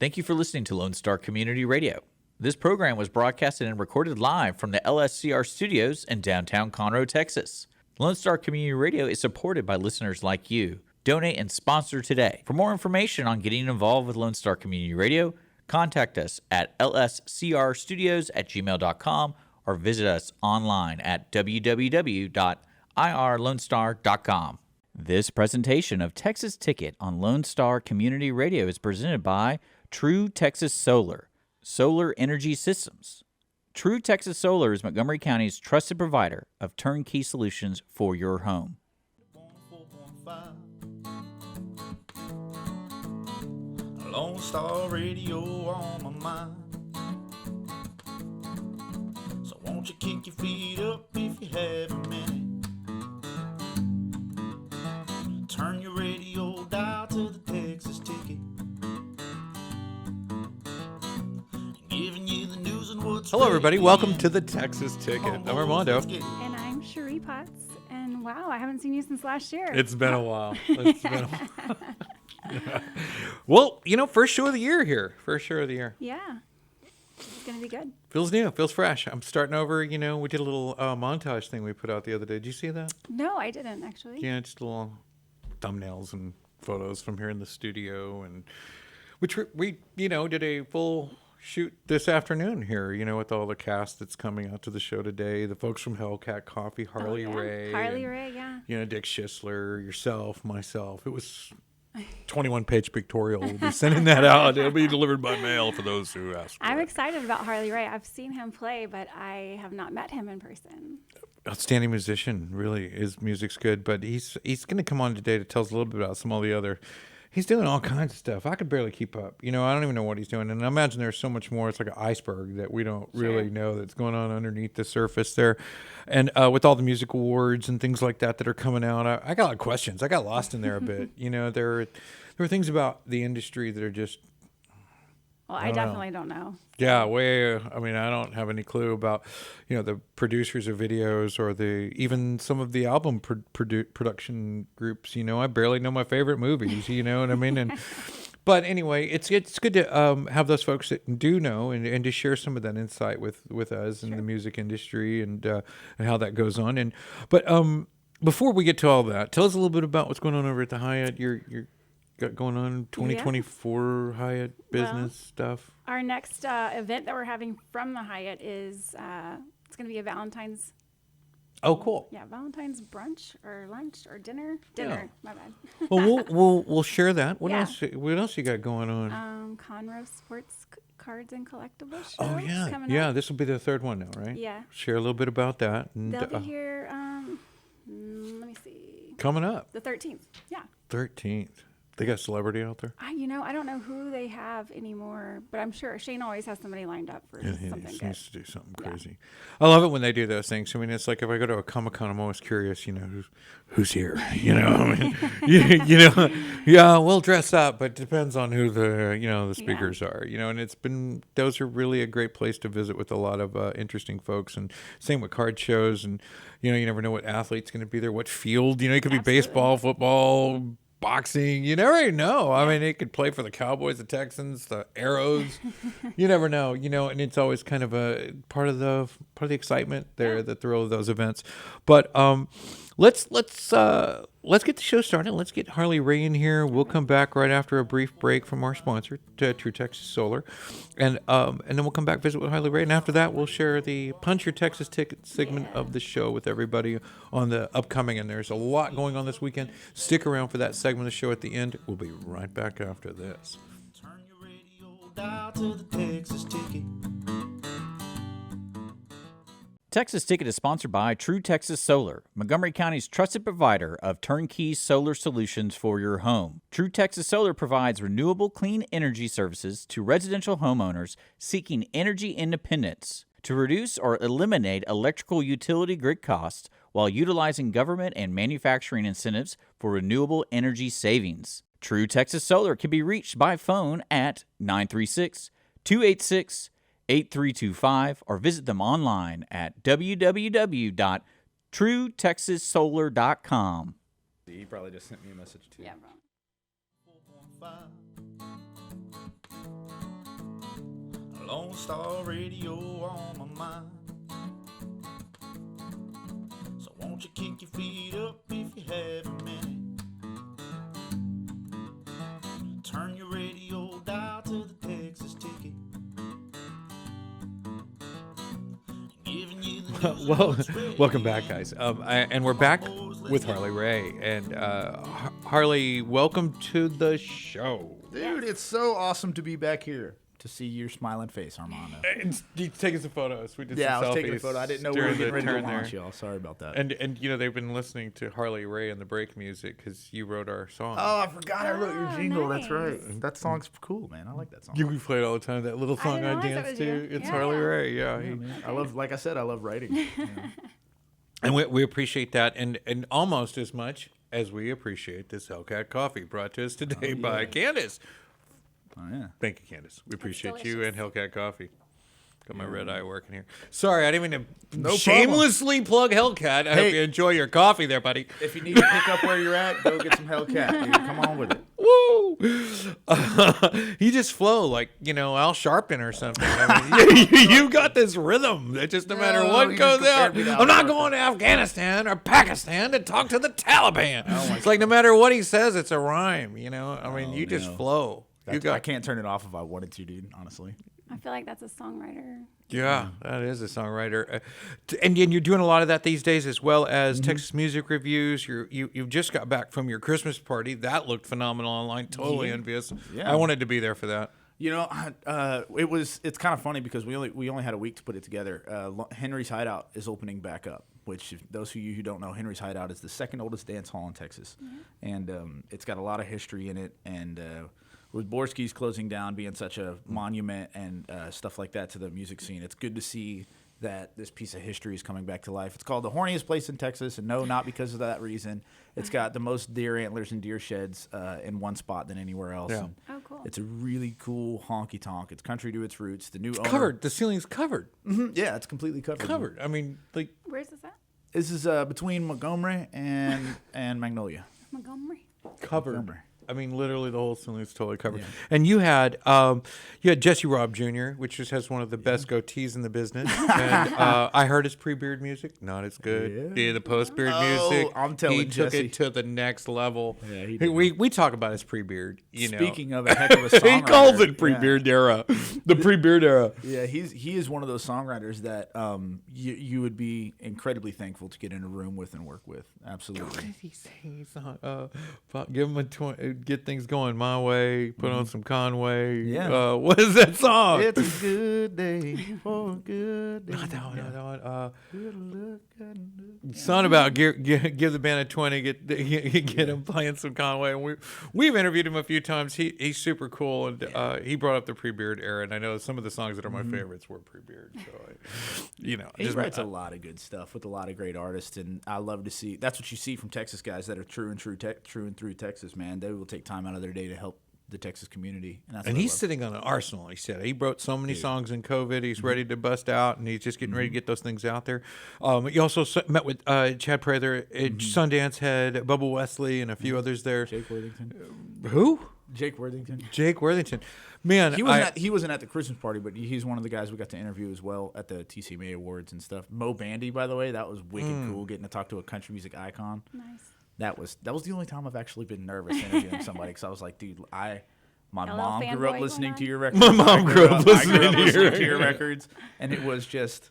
Thank you for listening to Lone Star Community Radio. This program was broadcasted and recorded live from the LSCR studios in downtown Conroe, Texas. Lone Star Community Radio is supported by listeners like you. Donate and sponsor today. For more information on getting involved with Lone Star Community Radio, contact us at lscrstudios@gmail.com or visit us online at www.irlonestar.com. This presentation of Texas Ticket on Lone Star Community Radio is presented by True Texas Solar, Solar Energy Systems. True Texas Solar is Montgomery County's trusted provider of turnkey solutions for your home. Lone Star Radio on my mind. So won't you kick your feet up if you have a minute? Turn your radio dial to the Texas Ticket. Giving you the news and what's Hello, everybody. Welcome to the Texas Ticket. I'm Armando. And I'm Shurrie Potts. And wow, I haven't seen you since last year. It's been a while. Well, first show of the year here. First show of the year. Yeah. It's going to be good. Feels new. Feels fresh. I'm starting over. We did a little montage thing we put out the other day. Did you see that? No, I didn't, actually. Yeah, just little thumbnails and photos from here in the studio. And which we did a full shoot this afternoon here, with all the cast that's coming out to the show today. The folks from Hellcat Coffee, Harley Ray. Harley Ray, yeah. Dick Schisler, yourself, myself. It was 21-page pictorial. We'll be sending that out. It'll be delivered by mail for those who ask. I'm excited about Harley Ray. I've seen him play, but I have not met him in person. Outstanding musician, really. His music's good, but he's going to come on today to tell us a little bit about some of the other. He's doing all kinds of stuff. I could barely keep up. I don't even know what he's doing. And I imagine there's so much more. It's like an iceberg that we don't really know that's going on underneath the surface there. And with all the music awards and things like that are coming out, I got a lot of questions. I got lost in there a bit. There are things about the industry that are just... Well, I definitely don't know. Yeah, I don't have any clue about, the producers of videos or even some of the album production groups. I barely know my favorite movies, you know what I mean? But anyway, it's good to have those folks that do know and to share some of that insight with us in the music industry and how that goes on. But before we get to all that, tell us a little bit about what's going on over at the Hyatt. You're got going on 2024 Hyatt business stuff. Our next event that we're having from the Hyatt is it's going to be a Valentine's. Oh, cool. Yeah, Valentine's brunch or lunch or dinner. Dinner, my bad. Well, we'll share that. What else you got going on? Conroe Sports Cards and Collectibles show. Oh yeah. This will be the third one now, right? Yeah. Share a little bit about that. And, they'll be here. Let me see. Coming up. The 13th. Yeah. 13th. They got a celebrity out there? I don't know who they have anymore, but I'm sure Shane always has somebody lined up for something good. He needs to do something crazy. I love it when they do those things. I mean, it's like if I go to a Comic-Con, I'm always curious, who's here? Yeah, we'll dress up, but it depends on who the speakers are, and those are really a great place to visit with a lot of interesting folks, and same with card shows, and, you never know what athlete's going to be there, what field, it could be baseball, football, boxing, you never know. I mean, it could play for the Cowboys, the Texans, the Arrows. You never know, and it's always kind of a part of the excitement there, the thrill of those events. But let's get the show started. Let's get Harley Ray in here. We'll come back right after a brief break from our sponsor, True Texas Solar, and then we'll come back visit with Harley Ray. And after that, we'll share the Punch Your Texas Ticket segment of the show with everybody on the upcoming. And there's a lot going on this weekend. Stick around for that segment of the show at the end. We'll be right back after this. Turn your radio dial to the Texas Ticket. Texas Ticket is sponsored by True Texas Solar, Montgomery County's trusted provider of turnkey solar solutions for your home. True Texas Solar provides renewable clean energy services to residential homeowners seeking energy independence to reduce or eliminate electrical utility grid costs while utilizing government and manufacturing incentives for renewable energy savings. True Texas Solar can be reached by phone at 936-286-8325 or visit them online at www.truetexassolar.com. He probably just sent me a message too. Yeah, bro. Lone Star Radio on my mind. So won't you kick your feet up if you have a minute? Turn your radio dial to the Texas Ticket. Giving you the news Well, that's ready. welcome back, guys. And we're back with Harley Ray. And Harley, welcome to the show. Dude, it's so awesome to be back here to see your smiling face, Armando. And you taking some photos. We did Yeah, I some was selfies taking a photo. I didn't know we were during getting the ready to turn launch, there. y'all. Sorry about that. And you know, they've been listening to Harley Ray and the break music because you wrote our song. Oh, I forgot I wrote your Oh, jingle. That's nice. right. That song's cool, man. I like that song. You play it all the time. That little I song didn't I, realize that dance was to. you. It's Yeah, Harley yeah. Ray. Yeah. Yeah, man. I love, like I said, I love writing. You know. And we appreciate that, and almost as much as we appreciate this Hellcat coffee brought to us today by Candace. Oh, yeah. Thank you, Candace. We appreciate you delicious. and Hellcat coffee. Got my red eye working here. Sorry, I didn't mean to No shamelessly plug Hellcat. I hope Hey. you enjoy your coffee there, buddy. If you need to pick up where you're at, go get some Hellcat, dude. Come on with it. Woo! You just flow like, Al Sharpton or something. I mean, you got this rhythm that just no matter No, what you goes just out. compared me to Al I'm not Sharpton. going to Afghanistan or Pakistan to talk to the Taliban. It's like no matter what he says, it's a rhyme, I mean, you just no. flow. You I got, can't turn it off if I wanted to, dude, honestly. I feel like that's a songwriter. yeah, that is a songwriter, and you're doing a lot of that these days, as well as Texas Music Reviews. You've just got back from your Christmas party. That looked phenomenal online. Totally envious. Yeah. I wanted to be there for that. It's kind of funny because we only had a week to put it together. Henry's Hideout is opening back up, which if those of you who don't know, Henry's Hideout is the second oldest dance hall in Texas, and it's got a lot of history in it. And with Borski's closing down, being such a monument and stuff like that to the music scene, it's good to see that this piece of history is coming back to life. It's called the horniest place in Texas, and no, not because of that reason. It's got the most deer antlers and deer sheds in one spot than anywhere else. Yeah. And Oh, cool. it's a really cool honky tonk. It's country to its roots. The new owner, Covered. The ceiling's covered. yeah, it's completely covered. Covered. I mean, like, Where's this at? This is between Montgomery and Magnolia. Montgomery. covered. Montgomery. I mean, literally the whole ceiling is totally covered. Yeah. And you had Jesse Robb Jr., which just has one of the best goatees in the business. And I heard his pre-beard music, not as good. Yeah. Yeah, the post-beard Oh, music. I'm telling he took Jesse. it to the next level. Yeah, he did. we talk about his pre-beard. Speaking of a heck of a songwriter, he calls it pre-beard era, the pre-beard era. Yeah, he is one of those songwriters that you would be incredibly thankful to get in a room with and work with. What Absolutely. did he say? He's not, give him get things going my way. Put on some Conway. Yeah. What is that song? It's a good day for a good day. Not that one. Not that one. Good look and Son about give the band a 20, get him playing some Conway. And we've interviewed him a few times. He's super cool, and he brought up the pre-beard era. And I know some of the songs that are my favorites were pre-beard. So He just writes a lot of good stuff with a lot of great artists, and I love to see. That's what you see from Texas guys that are true and through Texas. Man, they will take time out of their day to help the Texas community, and that's And what I he's love. sitting on an arsenal. He said he wrote so many songs in COVID. He's ready to bust out, and he's just getting ready to get those things out there. You also met with Chad Prather, Sundance Head, Bubba Wesley, and a few others there. Jake Worthington. Who? Jake Worthington. Jake Worthington. Man, He wasn't at the Christmas party, but he's one of the guys we got to interview as well at the TCMA Awards and stuff. Mo Bandy, by the way, that was wicked cool getting to talk to a country music icon. Nice. That was the only time I've actually been nervous interviewing somebody because I was like, dude, my little mom grew up fanboy listening going to on? your records. My mom grew up listening to your records, and it was just,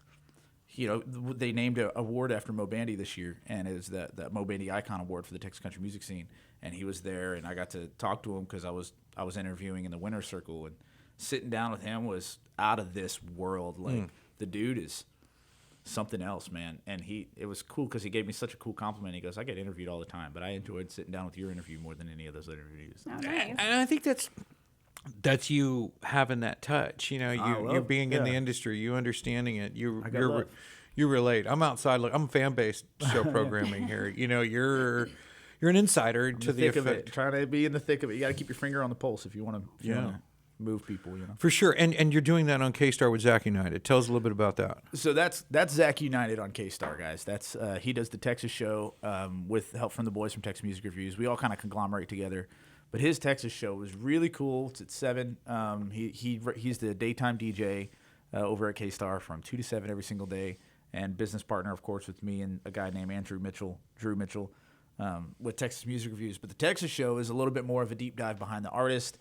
they named an award after Mo Bandy this year, and it was that Mo Bandy Icon Award for the Texas country music scene. And he was there, and I got to talk to him because I was interviewing in the winner's circle, and sitting down with him was out of this world. Like the dude is something else, man. And it was cool because he gave me such a cool compliment. He goes, I get interviewed all the time, but I enjoyed sitting down with your interview more than any of those other interviews. Oh, nice. and I think that's you having that touch. You're being in the yeah. industry, you understanding it. You got love. you relate. I'm outside. I'm fan based show programming here. You're an insider to the thick of effect. it, trying to be in the thick of it. You got to keep your finger on the pulse if you want to move people. For sure, and you're doing that on K-Star with Zach United. Tell us a little bit about that. So that's Zach United on K-Star, guys. That's he does the Texas show with help from the boys from Texas Music Reviews. We all kind of conglomerate together. But his Texas show was really cool. It's at 7. He's the daytime DJ over at K-Star from 2 to 7 every single day, and business partner, of course, with me and a guy named Drew Mitchell, with Texas Music Reviews. But the Texas show is a little bit more of a deep dive behind the artist,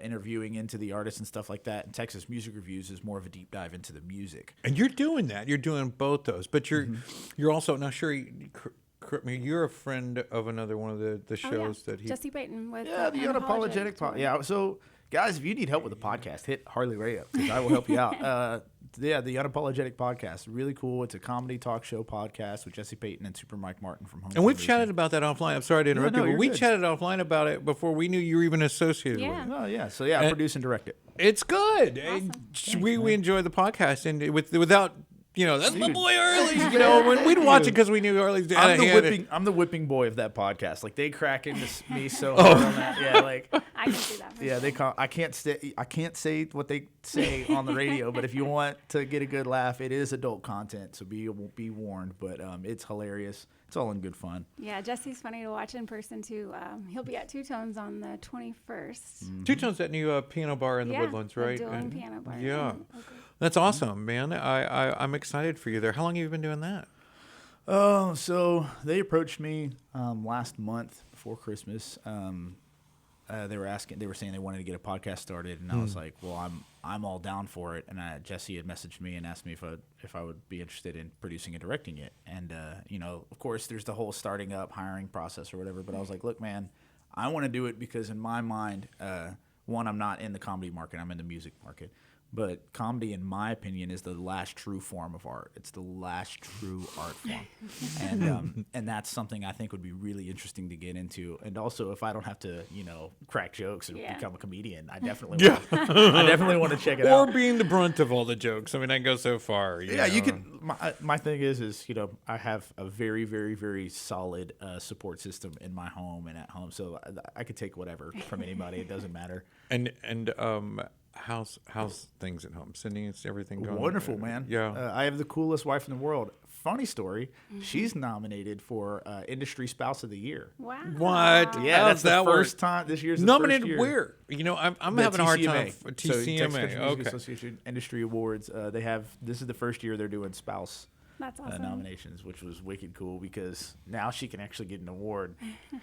interviewing into the artist and stuff like that. And Texas Music Reviews is more of a deep dive into the music. And you're doing that. You're doing both those. But you're also, now, Shurrie, you're a friend of another one of the shows that he... Jesse Payton with Yeah, the Unapologetic Podcast. Yeah, so guys, if you need help with the podcast, hit Harley Ray up because I will help you out. The Unapologetic Podcast, really cool. It's a comedy talk show podcast with Jesse Payton and Super Mike Martin from Home. And we've chatted about that offline. I'm sorry to interrupt you, but we good. chatted offline about it before we knew you were even associated with it. Oh yeah, so yeah, I produce and direct it. It's good. Awesome. We enjoy the podcast, and without... that's my boy Harley. When we'd watch it because we knew Harley's dad. I'm the whipping boy of that podcast. Like they crack into me so hard on that. Yeah, like I can see that. yeah, they call. I can't say what they say on the radio, but if you want to get a good laugh, it is adult content, so be warned. But it's hilarious. It's all in good fun. Yeah, Jesse's funny to watch in person too. He'll be at Two Tones on the 21st. Two Tones, that new piano bar in the Woodlands, right? The dueling piano bar. Yeah. Okay. That's awesome, man. I'm excited for you there. How long have you been doing that? Oh, so they approached me last month before Christmas. They were saying they wanted to get a podcast started, and I was like, well, I'm all down for it. And Jesse had messaged me and asked me if I would be interested in producing and directing it. And of course, there's the whole starting up hiring process or whatever. But I was like, look, man, I want to do it because in my mind, one, I'm not in the comedy market; I'm in the music market. But comedy, in my opinion, is the last true form of art. It's the last true art form, and that's something I think would be really interesting to get into. And also, if I don't have to, crack jokes or become a comedian, I definitely want to check it out. Or being the brunt of all the jokes. I mean, I go so far. You can. My thing is I have a very, very, very solid support system in my home and at home, so I could take whatever from anybody. It doesn't matter. And how's things at home? Sydney, is everything going? Wonderful, man. Yeah. I have the coolest wife in the world. Funny story. She's nominated for Industry Spouse of the Year. Wow. What? Yeah, that's that the first time. This year's the nominated first year. Where? I'm having a hard time. So TCMA. Texas Country Music Okay. Association Industry Awards. This is the first year they're doing spouse That's awesome. nominations, which was wicked cool because now she can actually get an award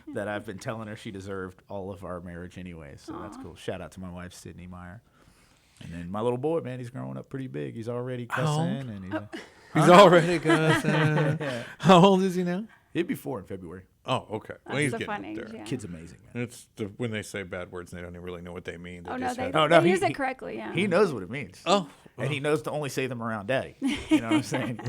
that I've been telling her she deserved all of our marriage anyway. So that's cool. Shout out to my wife, Sydney Meyer. And then my little boy, man, he's growing up pretty big. He's already cussing. And He's already cussing. How old is he now? He'll be 4 in February. Oh, okay. Well, That's he's the getting fun up age, there. yeah. Kid's amazing, man. It's when they say bad words and they don't even really know what they mean. Oh, They no, just they, have- they he- use it correctly, yeah. He knows what it means. Oh. And he knows to only say them around daddy. You know what I'm saying?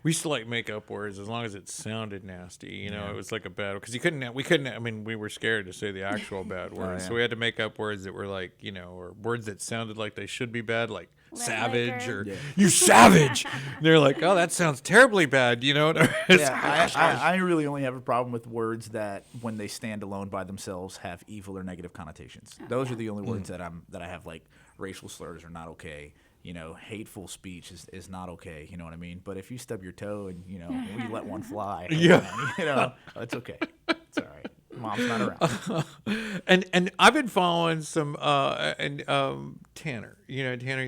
We used to like make up words as long as it sounded nasty. It was like a bad because we were scared to say the actual bad words, yeah. so we had to make up words that were like or words that sounded like they should be bad, like Lint savage licker. or you savage. And they're like, oh, that sounds terribly bad. I really only have a problem with words that, when they stand alone by themselves, have evil or negative connotations. Those are the only words that I have, like racial slurs are not okay. Hateful speech is not okay. You know what I mean? But if you stub your toe and you let one fly, it's okay. It's all right. Mom's not around. And I've been following some Tanner. Tanner, Tanner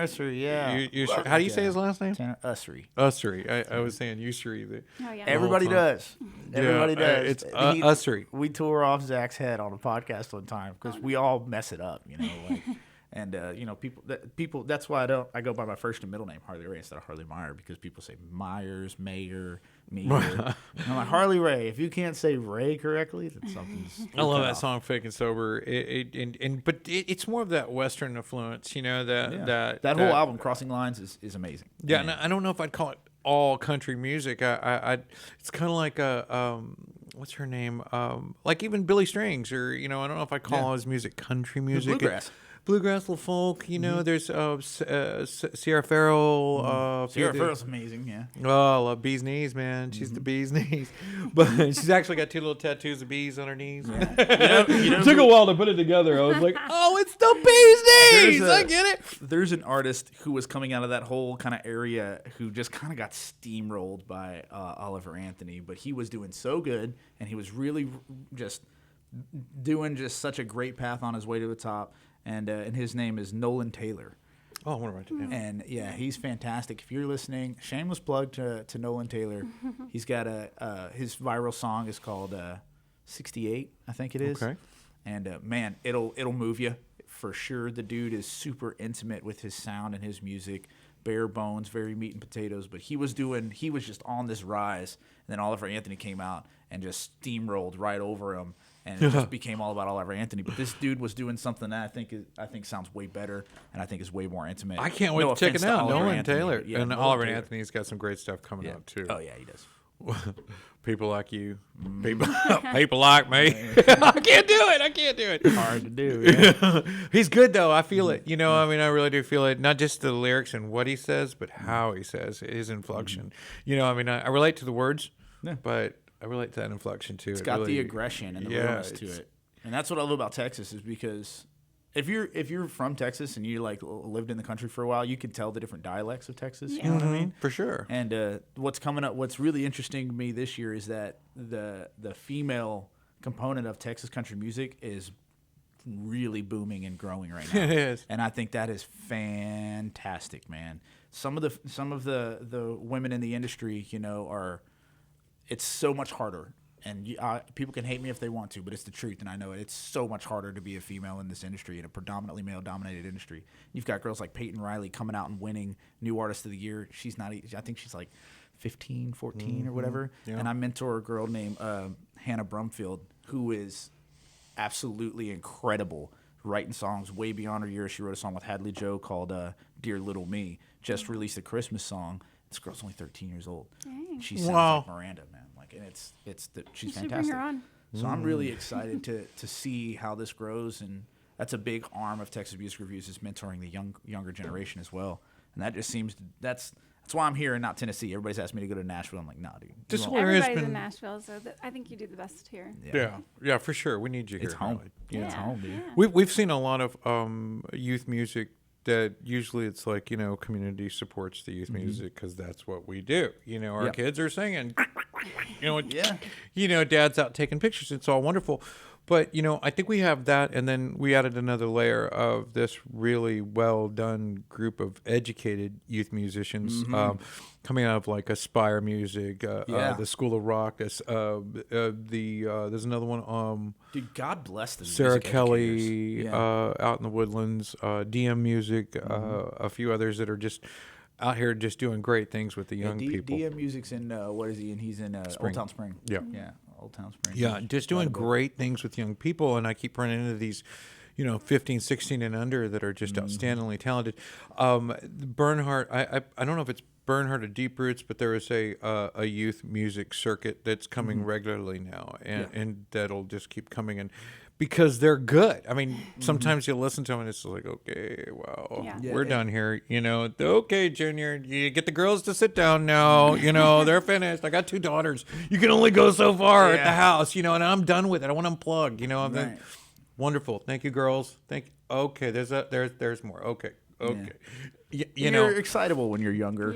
Ussery, yeah. how do you say his last name? Tanner Ussery. Ussery. I was saying Ussery. Oh, yeah. Everybody time. does. Everybody does. It's Ussery. We tore off Zach's head on a podcast one time because we all mess it up, And people. That's why I go by my first and middle name, Harley Ray, instead of Harley Meyer, because people say Myers, Mayer, Meyer. I'm like, Harley Ray. If you can't say Ray correctly, then something's. I love that song, "Fake and Sober." But it's more of that Western influence, that whole album, Crossing Lines, is amazing. Yeah, and I don't know if I'd call it all country music. It's kind of like a what's her name? Like even Billy Strings, or I don't know if I call his music country music. Bluegrass, little folk. There's Sierra Farrell. Sierra Farrell's amazing. Yeah. Oh, I love bee's knees, man. She's the bee's knees, but she's actually got 2 little tattoos of bees on her knees. It took a while to put it together. I was like, oh, it's the bee's knees. I get it. There's an artist who was coming out of that whole kind of area who just kind of got steamrolled by Oliver Anthony, but he was doing so good, and he was really just doing just such a great path on his way to the top. And his name is Nolan Taylor. Oh, I want to write it down. And yeah, he's fantastic. If you're listening, shameless plug to Nolan Taylor. He's got his viral song is called 68, I think it is. Okay. And man, it'll move you for sure. The dude is super intimate with his sound and his music. Bare bones, very meat and potatoes. But he was just on this rise. And then Oliver Anthony came out and just steamrolled right over him. And it just became all about Oliver Anthony. But this dude was doing something that I think sounds way better, and I think is way more intimate. I can't wait to check it out. Oliver Nolan Anthony. Taylor. Yeah, and Nolan Oliver Taylor. Anthony's got some great stuff coming out, too. Oh, yeah, he does. People like you. People like me. I can't do it. Hard to do. Yeah. He's good, though. I feel it. You know, I mean, I really do feel it. Not just the lyrics and what he says, but how he says it, his inflection. You know, I mean, I relate to the words, but I relate to that inflection, too. It's got the aggression and the realness to it. And that's what I love about Texas is because if you're from Texas and you like lived in the country for a while, you can tell the different dialects of Texas. You know what I mean? For sure. And what's coming up, what's really interesting to me this year is that the female component of Texas country music is really booming and growing right now. It is. And I think that is fantastic, man. Some of the women in the industry, you know, it's so much harder. And people can hate me if they want to, but it's the truth, and I know it. It's so much harder to be a female in this industry, in a predominantly male-dominated industry. You've got girls like Peyton Riley coming out and winning New Artist of the Year. She's not. I think she's like 15, 14 or whatever. Yeah. And I mentor a girl named Hannah Brumfield, who is absolutely incredible, writing songs way beyond her years. She wrote a song with Hadley Joe called "Dear Little Me." Just released a Christmas song. This girl's only 13 years old. Dang. She sounds like Miranda, man. And she's fantastic. Bring her on. So I'm really excited to see how this grows, and that's a big arm of Texas Music Reviews is mentoring the younger generation as well. And that just seems that's why I'm here and not Tennessee. Everybody's asked me to go to Nashville. I'm like, nah, dude. Everybody's in Nashville, so I think you do the best here. Yeah, for sure. We need you here. It's home. Yeah, it's home, dude. Yeah. We've seen a lot of youth music that usually it's like, you know, community supports the youth music because that's what we do. You know, our kids are singing. You know, dad's out taking pictures. It's all wonderful. But, you know, I think we have that. And then we added another layer of this really well done group of educated youth musicians coming out of like Aspire Music, the School of Rock. There's another one. Dude, God bless them. Sarah Kelly out in the Woodlands, DM Music, a few others that are just out here just doing great things with the young people. DM Music's in, what is he? And he's in Old Town Spring. Yeah. Old Town Spring. Yeah, just doing great things with young people. And I keep running into these, you know, 15, 16 and under that are just outstandingly talented. Bernhardt, I don't know if it's Bernhardt or Deep Roots, but there is a youth music circuit that's coming regularly now. And that'll just keep coming in. Because they're good. I mean, sometimes you listen to them and it's like, okay, well, we're done here. You know, okay, Junior, you get the girls to sit down now. You know, they're finished. I got 2 daughters. You can only go so far at the house, you know, and I'm done with it. I want to unplug, you know. Wonderful. Thank you, girls. Okay, there's more. Okay. Yeah. You know, you're excitable when you're younger,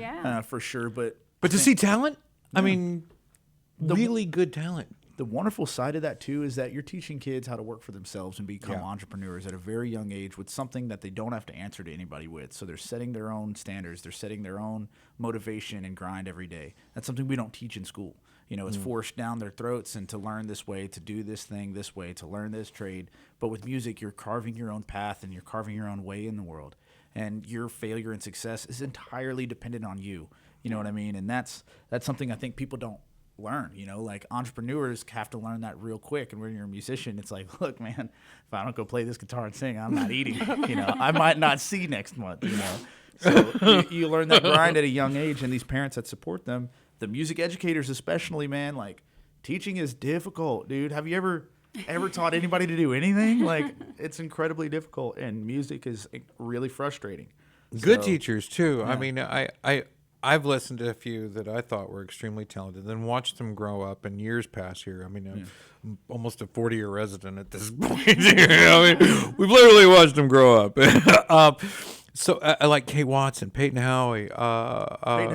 for sure. But to see talent, I mean, really good talent. The wonderful side of that, too, is that you're teaching kids how to work for themselves and become entrepreneurs at a very young age with something that they don't have to answer to anybody with. So they're setting their own standards. They're setting their own motivation and grind every day. That's something we don't teach in school. You know, it's forced down their throats and to learn this way, to do this thing this way, to learn this trade. But with music, you're carving your own path and you're carving your own way in the world. And your failure and success is entirely dependent on you. You know what I mean? And that's something I think people don't learn, you know, like entrepreneurs have to learn that real quick. And when you're a musician, it's like, look, man, if I don't go play this guitar and sing, I'm not eating. You know, I might not see next month, you know. So you learn that grind at a young age, and these parents that support them, the music educators especially, man, like teaching is difficult, dude. Have you ever taught anybody to do anything? Like, it's incredibly difficult, and music is really frustrating. Good teachers too. Yeah. I mean, I've listened to a few that I thought were extremely talented, then watched them grow up, and years pass here. I mean, I'm almost a 40-year resident at this point. You know, I mean, we've literally watched them grow up. So I like Kate Watson, Peyton Howie. Peyton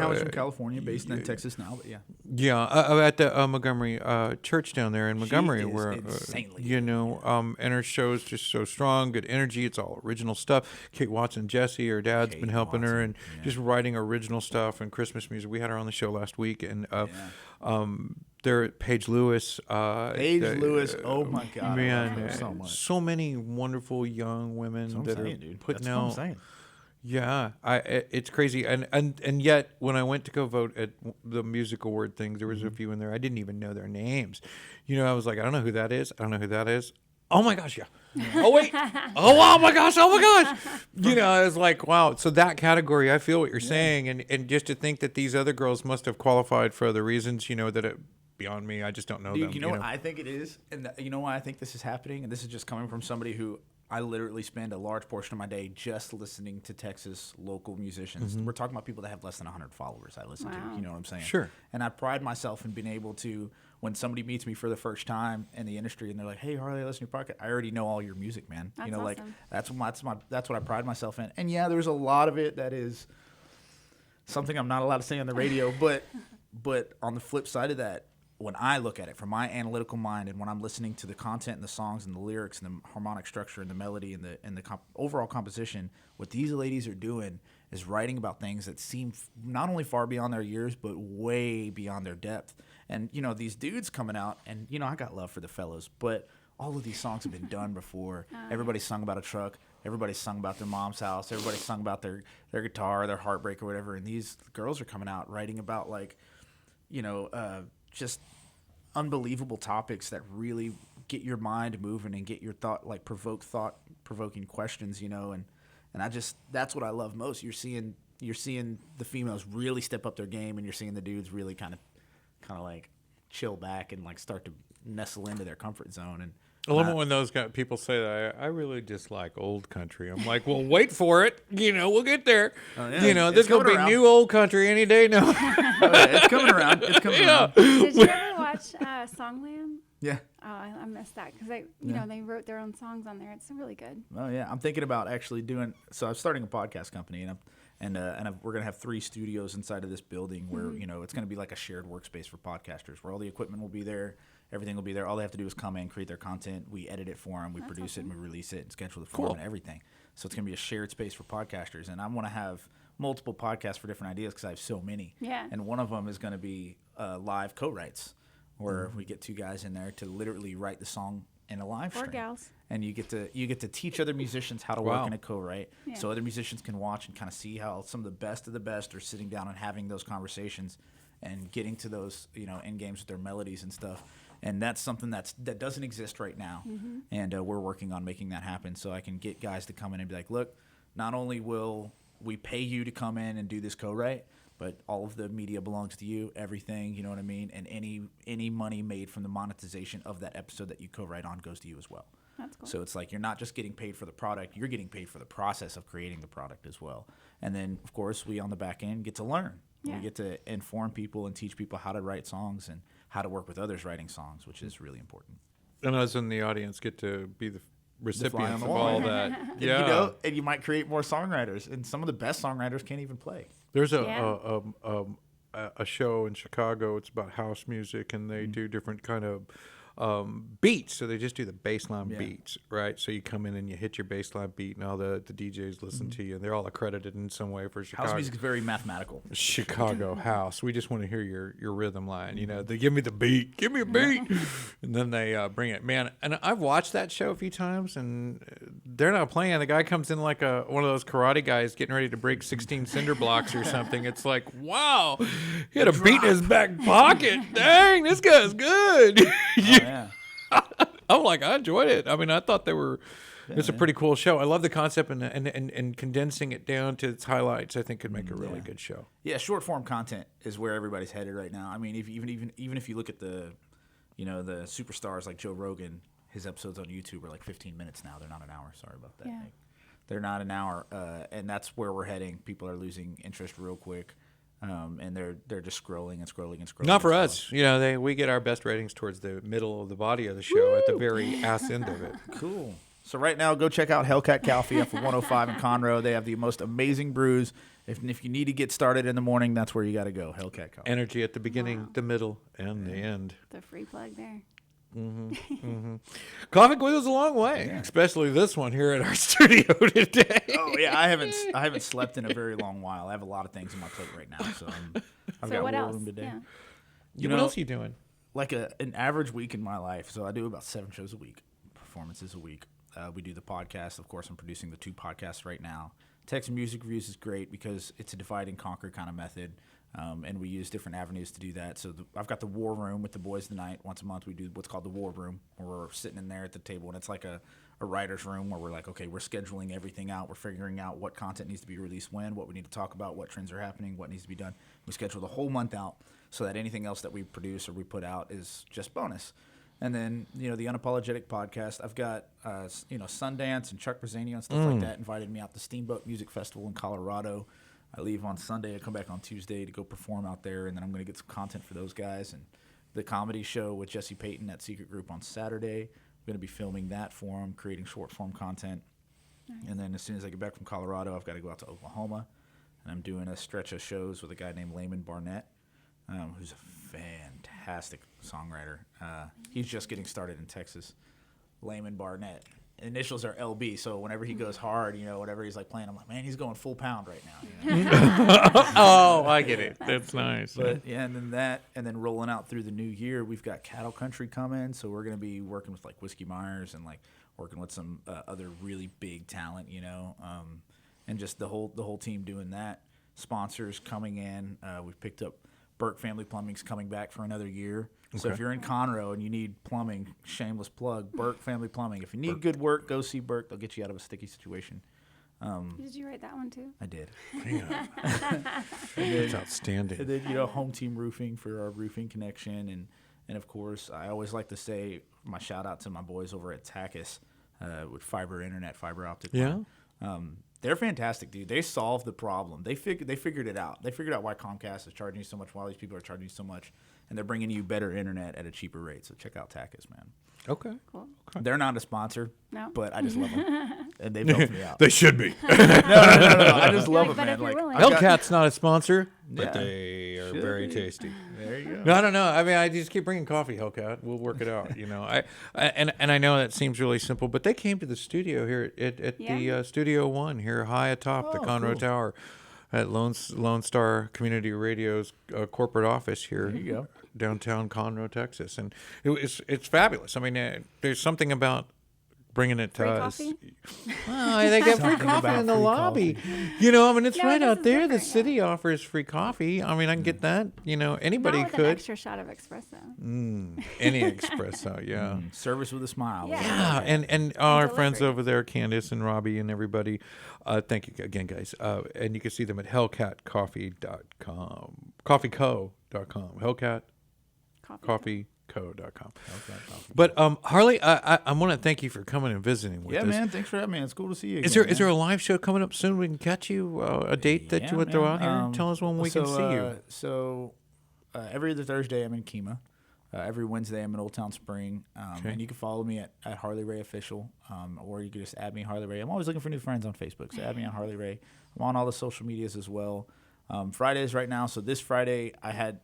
Howie's from California, based in Texas now, but yeah. Yeah, at the Montgomery church down there in Montgomery, is where insanely you know, and her show's just so strong, good energy. It's all original stuff. Kate Watson, Jesse, her dad's been helping her and just writing original stuff and Christmas music. We had her on the show last week, and there, Paige Lewis. Lewis, oh my God, man, I love her so much. so many wonderful young women that are putting That's out. what I'm saying. Yeah, it's crazy, and yet when I went to go vote at the music award things, there was a few in there I didn't even know their names. You know, I was like, I don't know who that is. I don't know who that is. Oh my gosh, yeah. Oh wait. Oh my gosh. Oh my gosh. You know, I was like, wow. So that category, I feel what you're saying, and just to think that these other girls must have qualified for other reasons, you know, that beyond me, I just don't know them. You know what I think it is, and you know why I think this is happening, and this is just coming from somebody who. I literally spend a large portion of my day just listening to Texas local musicians. We're talking about people that have less than 100 followers I listen to. You know what I'm saying? Sure. And I pride myself in being able to, when somebody meets me for the first time in the industry and they're like, "Hey, Harley, I listen to your podcast," I already know all your music, man. That's you know, awesome. like that's what I pride myself in. And yeah, there's a lot of it that is something I'm not allowed to say on the radio, but on the flip side of that, when I look at it from my analytical mind, and when I'm listening to the content and the songs and the lyrics and the harmonic structure and the melody and the overall composition, what these ladies are doing is writing about things that seem not only far beyond their years, but way beyond their depth. And, you know, these dudes coming out, and, you know, I got love for the fellas, but all of these songs have been done before. Everybody's sung about a truck. Everybody's sung about their mom's house. Everybody's sung about their guitar, their heartbreak or whatever. And these girls are coming out writing about, like, you know, just unbelievable topics that really get your mind moving and get your thought-provoking questions, you know, and I just, that's what I love most. You're seeing the females really step up their game, and you're seeing the dudes really kind of like chill back and like start to nestle into their comfort zone. And I love it when those people say that. I really dislike old country. I'm like, well, wait for it. You know, we'll get there. Oh, yeah. You know, It's there's going to be coming new old country any day now. it's coming around. It's coming around. Did you ever watch Songland? Yeah. Oh, I missed that because you know, they wrote their own songs on there. It's really good. Oh yeah, I'm thinking about actually doing. So I'm starting a podcast company, and we're gonna have 3 studios inside of this building where you know it's gonna be like a shared workspace for podcasters, where all the equipment will be there, everything will be there. All they have to do is come in, create their content, we edit it for them, we produce it, and we release it, and schedule it for them, and everything. So it's gonna be a shared space for podcasters, and I want to have multiple podcasts for different ideas because I have so many. Yeah. And one of them is gonna be live co-writes, where we get 2 guys in there to literally write the song in a live Or stream. gals. And you get to teach other musicians how to work in a co-write, so other musicians can watch and kind of see how some of the best are sitting down and having those conversations and getting to those, you know, end games with their melodies and stuff. And that's something that doesn't exist right now, and we're working on making that happen. So I can get guys to come in and be like, look, not only will we pay you to come in and do this co-write, but all of the media belongs to you, everything, you know what I mean? And any money made from the monetization of that episode that you co-write on goes to you as well. That's cool. So it's like you're not just getting paid for the product, you're getting paid for the process of creating the product as well. And then, of course, we on the back end get to learn. Yeah. We get to inform people and teach people how to write songs and how to work with others writing songs, which is really important. And us in the audience get to be the recipients on the of wall. all that. And, Yeah. you know, and you might create more songwriters, and some of the best songwriters can't even play. There's Yeah. a show in Chicago. It's about house music, and they do different kind of beats. So they just do the baseline beats, right? So you come in and you hit your baseline beat, and all the DJs listen to you, and they're all accredited in some way for Chicago. House music is very mathematical. Chicago house. We just want to hear your rhythm line. You know, they give me the beat, give me a beat, and then they bring it. Man, and I've watched that show a few times, and they're not playing. The guy comes in like one of those karate guys getting ready to break 16 cinder blocks or something. It's like, wow, he had a beat in his back pocket. Dang, this guy's good. Yeah. I'm like, I enjoyed it. I mean, I thought it's a pretty cool show. I love the concept and condensing it down to its highlights. I think could make a really good show. Yeah, short form content is where everybody's headed right now. I mean, even if you look at the superstars like Joe Rogan, his episodes on YouTube are like 15 minutes now. They're not an hour. Sorry about that. Yeah. They're not an hour, and that's where we're heading. People are losing interest real quick. And they're just scrolling and scrolling and scrolling. Not for us. You know, we get our best ratings towards the middle of the body of the show at the very ass end of it. Cool. So right now, go check out Hellcat Coffee off of 105 in Conroe. They have the most amazing brews. If you need to get started in the morning, that's where you got to go. Hellcat Coffee. Energy at the beginning, Wow. the middle, and the end. The free plug there. Coffee goes a long way, especially this one here at our studio today. Oh yeah, I haven't slept in a very long while. I have a lot of things on my plate right now, so I've So got what war else? room today. Yeah. You what know, else are you doing? like an average week in my life. So I do about 7 shows a week, performances a week. We do the podcast. Of course, I'm producing the 2 podcasts right now. Texas Music Reviews is great because it's a divide and conquer kind of method, and we use different avenues to do that. So I've got the War Room with the boys tonight. Once a month, we do what's called the War Room, where we're sitting in there at the table, and it's like a writer's room where we're like, okay, we're scheduling everything out. We're figuring out what content needs to be released when, what we need to talk about, what trends are happening, what needs to be done. We schedule the whole month out so that anything else that we produce or we put out is just bonus. And then, the Unapologetic podcast, I've got, Sundance and Chuck Brazzani and stuff like that invited me out to Steamboat Music Festival in Colorado. I leave on Sunday. I come back on Tuesday to go perform out there, and then I'm going to get some content for those guys. And the comedy show with Jesse Payton at Secret Group on Saturday. I'm going to be filming that for him, creating short-form content. Nice. And then as soon as I get back from Colorado, I've got to go out to Oklahoma, and I'm doing a stretch of shows with a guy named Layman Barnett, who's a fantastic songwriter. He's just getting started in Texas. Layman Barnett. Initials are LB, so whenever he goes hard, whatever he's like playing, I'm like, man, he's going full pound right now. Oh, I get it. That's nice. But yeah, and then rolling out through the new year, we've got Cattle Country coming, so we're gonna be working with like Whiskey Myers and like working with some other really big talent, and just the whole team doing that. Sponsors coming in. We've picked up Burke Family Plumbing's coming back for another year. So if you're in Conroe and you need plumbing, shameless plug, Burke Family Plumbing. If you need good work, go see Burke. They'll get you out of a sticky situation. Did you write that one too? I did. That's outstanding. And then, Home Team Roofing for our roofing connection. And of course, I always like to say my shout out to my boys over at Tachus with fiber internet, fiber optic. Yeah. They're fantastic, dude. They solved the problem. They figured it out. They figured out why Comcast is charging you so much, why these people are charging you so much, and they're bringing you better internet at a cheaper rate. So check out Tachus, man. Okay. Cool. They're not a sponsor, No. but I just love them, and they helped me out. They should be. No. I just love Like, them, but man. if you're Like, willing. I've got- Hellcat's not a sponsor, Yeah. but they are Should very be. tasty. There you go. No, I don't know. I mean, I just keep bringing coffee, Hellcat. We'll work it out. And I know that seems really simple, but they came to the studio here at Yeah. the Studio One here high atop the Conroe cool. Tower at Lone Star Community Radio's corporate office here, There you go. downtown Conroe, Texas, and it's fabulous. I mean, there's something about bringing it to Free us. coffee? Oh, they get free Something coffee about in the free lobby. coffee. It's No, right this out is there. The different, yeah. city offers free coffee. I mean, I can get that. Anybody Not with could. an extra shot of espresso. Any espresso, yeah. Service with a smile. Yeah. Yeah, and our friends delivery. over there, Candace and Robbie and everybody, thank you again, guys. And you can see them at hellcatcoffee.com, coffeeco.com, hellcatcoffeeco.com. But Harley, I want to thank you for coming and visiting with Yeah, us. man. Thanks for having me. It's cool to see you. Is there a live show coming up soon? We can catch you a date that you would throw out here. Tell us when we can see you. So every other Thursday I'm in Kemah. Every Wednesday I'm in Old Town Spring. And you can follow me at Harley Ray Official, or you can just add me Harley Ray. I'm always looking for new friends on Facebook, so add me on Harley Ray. I'm on all the social medias as well. Fridays right now. So this Friday I had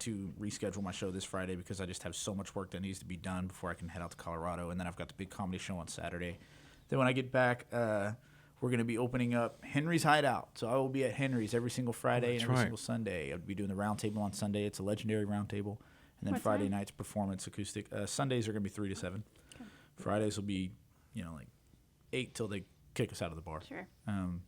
to reschedule my show this Friday because I just have so much work that needs to be done before I can head out to Colorado. And then I've got the big comedy show on Saturday. Then when I get back, we're going to be opening up Henry's Hideout. So I will be at Henry's every single Friday and every single Sunday. I'll be doing the round table on Sunday. It's a legendary round table. And then What Friday time? nights performance acoustic. Sundays are going to be 3 to 7. Okay. Fridays will be, like 8 till they kick us out of the bar. Sure. And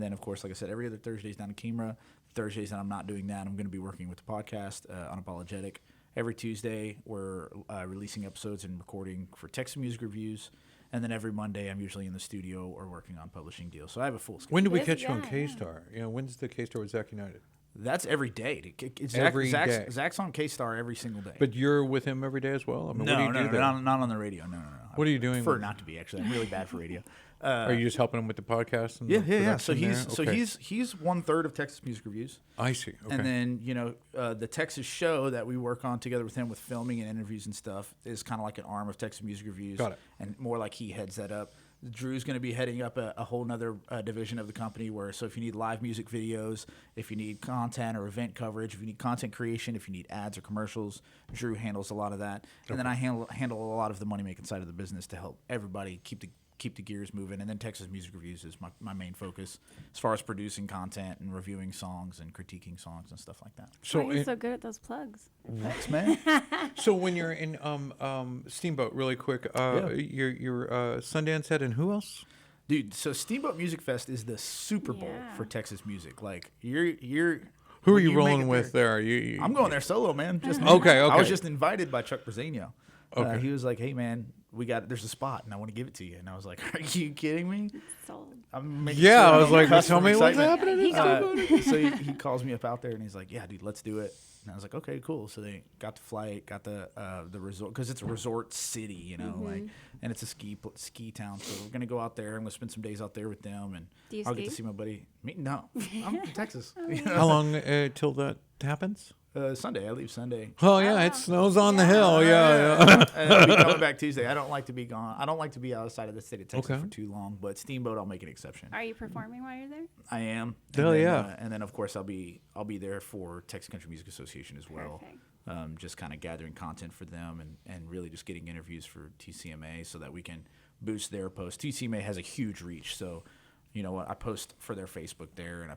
then, of course, like I said, every other Thursday's down in Kemah. Thursdays that I'm not doing that, I'm going to be working with the podcast, Unapologetic. Every Tuesday, we're releasing episodes and recording for Texas Music Reviews. And then every Monday, I'm usually in the studio or working on publishing deals. So I have a full schedule. When do we Busy catch you on guy, K-Star? When's the K-Star with Zach United? That's every day. Every day. Zach's on K-Star every single day. But you're with him every day as well? I mean, what do no, you do there? not on the radio. No. What are you doing I prefer with- not to be, actually. I'm really bad for radio. Are you just helping him with the podcast? And Yeah. the So production there? Okay. he's 1/3 of Texas Music Reviews. I see. Okay. And then, the Texas show that we work on together with him with filming and interviews and stuff is kind of like an arm of Texas Music Reviews. Got it. And more like he heads that up. Drew's going to be heading up a whole nother division of the company so if you need live music videos, if you need content or event coverage, if you need content creation, if you need ads or commercials, Drew handles a lot of that. And then I handle a lot of the money-making side of the business to help everybody keep the gears moving. And then Texas Music Reviews is my main focus as far as producing content and reviewing songs and critiquing songs and stuff like that. So you're so good at those plugs. Thanks, man. So when you're in Steamboat, really quick, your Sundance Head and who else? Dude, so Steamboat Music Fest is the Super Bowl for Texas music. Like you're Who are you rolling with there? I'm going there solo, man. Just Okay. I was just invited by Chuck Brazenio. Okay. He was like, "Hey, man, there's a spot, and I want to give it to you." And I was like, "Are you kidding me?" Sold. I'm making Yeah, sure I was like, cuss tell from me what's excitement. happening. So he calls me up out there, and he's like, "Yeah, dude, let's do it." And I was like, "Okay, cool." So they got the flight, got the resort, because it's a resort city, you know, like, and it's a ski town. So we're gonna go out there. I'm gonna spend some days out there with them, and Do you I'll ski? get to see my buddy. Me, no, I'm from Texas. You know? How long till that happens? Sunday. I leave Sunday. Oh yeah, it snows on the hill. Yeah. And I'll be coming back Tuesday. I don't like to be gone. I don't like to be outside of the state of Texas Okay. for too long. But Steamboat, I'll make an exception. Are you performing while you're there? I am. Hell then, yeah. And then of course I'll be there for Texas Country Music Association as well. Perfect. Just kind of gathering content for them and really just getting interviews for TCMA so that we can boost their post. TCMA has a huge reach, so. You know what? I post for their Facebook there, and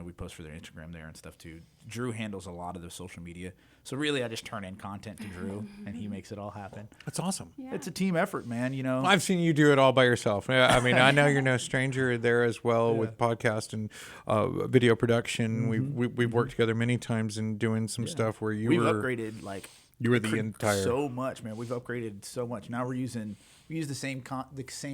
we post for their Instagram there and stuff too. Drew handles a lot of the social media, so really I just turn in content to Drew, and he makes it all happen. That's awesome. Yeah. It's a team effort, man. You know. I've seen you do it all by yourself. Yeah, I mean, I know you're no stranger there as well with podcast and video production. We've worked together many times in doing some stuff where We've upgraded like you were the entire so much, man. We've upgraded so much. Now we use the same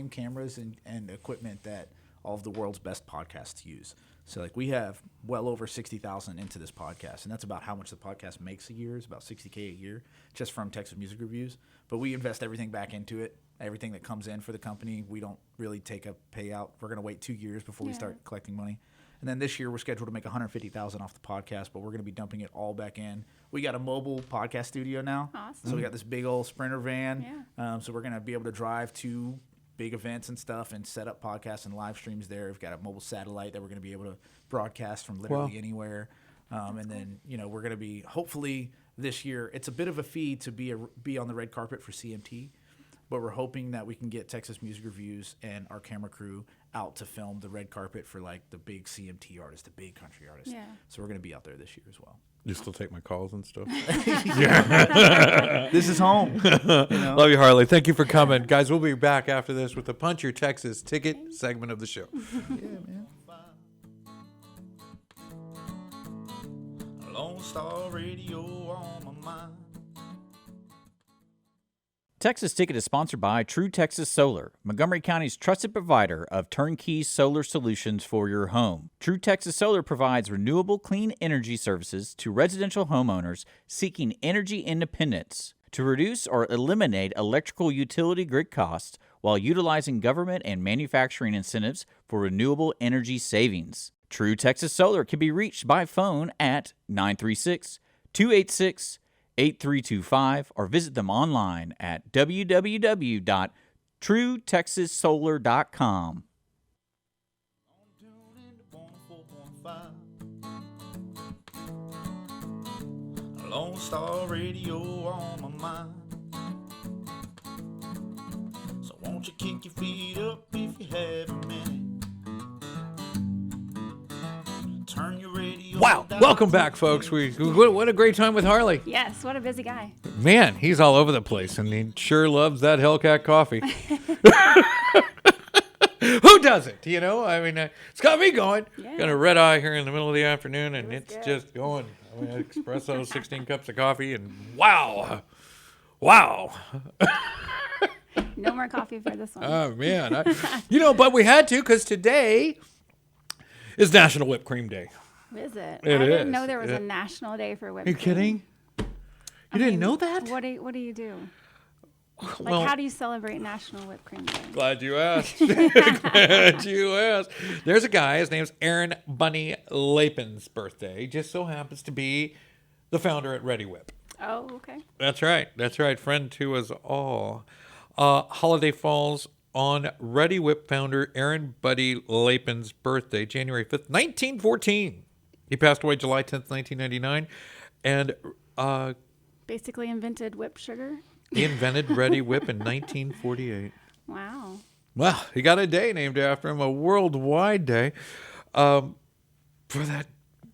cameras and equipment that all of the world's best podcasts use. So like we have well over 60,000 into this podcast, and that's about how much the podcast makes a year. It's about $60K a year just from Texas Music Reviews. But we invest everything back into it. Everything that comes in for the company, we don't really take a payout. We're going to wait 2 years before we start collecting money. And then this year we're scheduled to make $150,000 off the podcast, but we're going to be dumping it all back in. We got a mobile podcast studio now. Awesome. So we got this big old Sprinter van. Yeah. So we're going to be able to drive to big events and stuff and set up podcasts and live streams there. We've got a mobile satellite that we're going to be able to broadcast from literally anywhere. And then, we're going to be, hopefully this year, it's a bit of a fee to be on the red carpet for CMT, but we're hoping that we can get Texas Music Reviews and our camera crew out to film the red carpet for like the big CMT artists, the big country artists. Yeah. So we're going to be out there this year as well. You still take my calls and stuff. This is home. Love you, Harley. Thank you for coming. Guys, we'll be back after this with the Punch Your Texas Ticket segment of the show. Yeah, man. Lone Star Radio on my mind. Texas Ticket is sponsored by True Texas Solar, Montgomery County's trusted provider of turnkey solar solutions for your home. True Texas Solar provides renewable clean energy services to residential homeowners seeking energy independence to reduce or eliminate electrical utility grid costs while utilizing government and manufacturing incentives for renewable energy savings. True Texas Solar can be reached by phone at 936-286-8325 or visit them online at www.truetexassolar.com. Lone Star Radio on my mind. So won't you kick your feet up if you have a minute? Turn your radio Wow. down. Welcome back, folks. What a great time with Harley. Yes, what a busy guy. Man, he's all over the place, and he sure loves that Hellcat coffee. Who doesn't? I mean, it's got me going. Yeah. Got a red eye here in the middle of the afternoon, and it's good. just going. I mean, espresso, 16 cups of coffee, and wow. Wow. No more coffee for this one. Oh, man. But we had to because today is National Whipped Cream Day. Is it? It I didn't is. know there was a national day for whipped Are you cream. kidding? You didn't know that? What do you do? Well, How do you celebrate National Whipped Cream Day? glad you asked. Glad you asked. There's a guy, his name's Aaron Bunny Lapin's birthday. Just so happens to be the founder at Ready Whip. Oh, okay. That's right. Friend to us all. Holiday falls on Ready Whip founder Aaron Buddy Lapin's birthday, January 5th, 1914. He passed away July 10th, 1999. And Basically invented whipped sugar. he invented Ready Whip in 1948. Wow. Well, he got a day named after him, a worldwide day, for that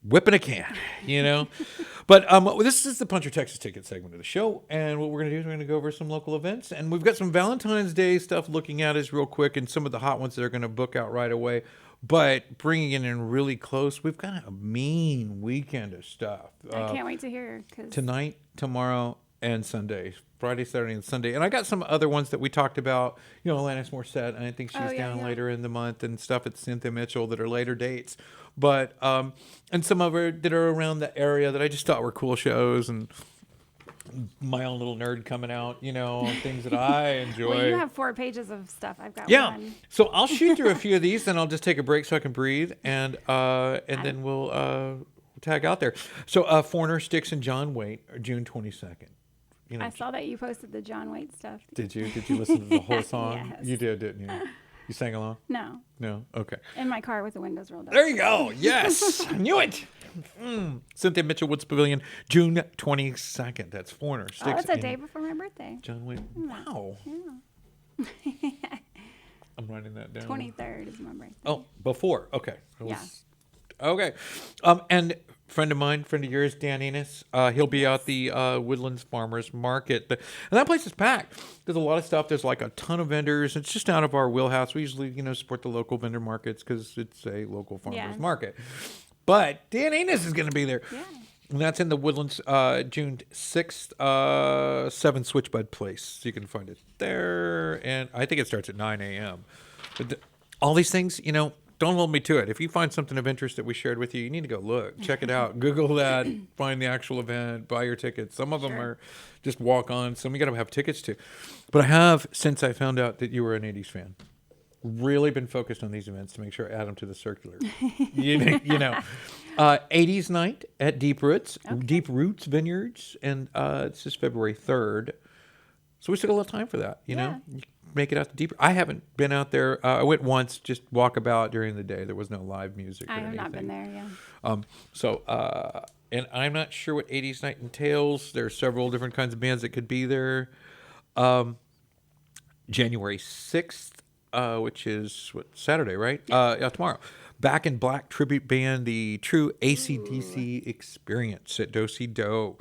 whipping a can, you know. But this is the Puncher Texas Ticket segment of the show, and what we're going to do is we're going to go over some local events, and we've got some Valentine's Day stuff looking at us real quick, and some of the hot ones that are going to book out right away. But bringing it in really close, we've got a mean weekend of stuff. I can't wait to hear. Tonight, tomorrow, and Sunday. Friday, Saturday, and Sunday. And I got some other ones that we talked about. You know, Alanis Morissette, and I think she's down later in the month, and stuff at Cynthia Mitchell that are later dates. But, and some of her that are around the area that I just thought were cool shows, and my own little nerd coming out, you know, things that I enjoy. Well, you have 4 pages of stuff. I've got Yeah. one. So I'll shoot through a few of these, then I'll just take a break so I can breathe, and then we'll tag out there. So Foreigner, Styx, and John Waite are June 22nd. You know, I saw that you posted the John Waite stuff. Did you? Did you listen to the whole song? Yes. You did, didn't you? You sang along? No. No? Okay. In my car with the windows rolled up. There you go. Yes. I knew it. Cynthia Mitchell Woods Pavilion, June 22nd. That's Foreigner, Styx, Oh, it's a and day before my birthday. John Waite. Wow. Yeah. I'm writing that down. 23rd is my birthday. Oh, before. Okay. Yeah. Okay. And friend of mine, friend of yours, Dan Enos, he'll be out the Woodlands Farmers Market. And that place is packed. There's a lot of stuff. There's like a ton of vendors. It's just out of our wheelhouse. We usually, you know, support the local vendor markets because it's a local farmers market. But Dan Enos is going to be there. Yeah. And that's in the Woodlands, June 6th, 7 Switchbud Place. So you can find it there. And I think it starts at 9 a.m. But all these things, you know, don't hold me to it. If you find something of interest that we shared with you, you need to go look. Check it out. Google that. Find the actual event. Buy your tickets. Some of them are just walk on. Some you got to have tickets to. But I have, since I found out that you were an 80s fan, really been focused on these events to make sure I add them to the circular. you know. 80s night at Deep Roots. Okay. Deep Roots Vineyards. And this is February 3rd. So we still got a little time for that, you know? Make it out to Deep. I haven't been out there. I went once, just walk about during the day. There was no live music or I have anything. not been there, yeah. And I'm not sure what 80s night entails. There are several different kinds of bands that could be there. January 6th, which is Saturday, right? Yeah, tomorrow. Back in Black tribute band, the True AC/DC Experience at Do-Si Do.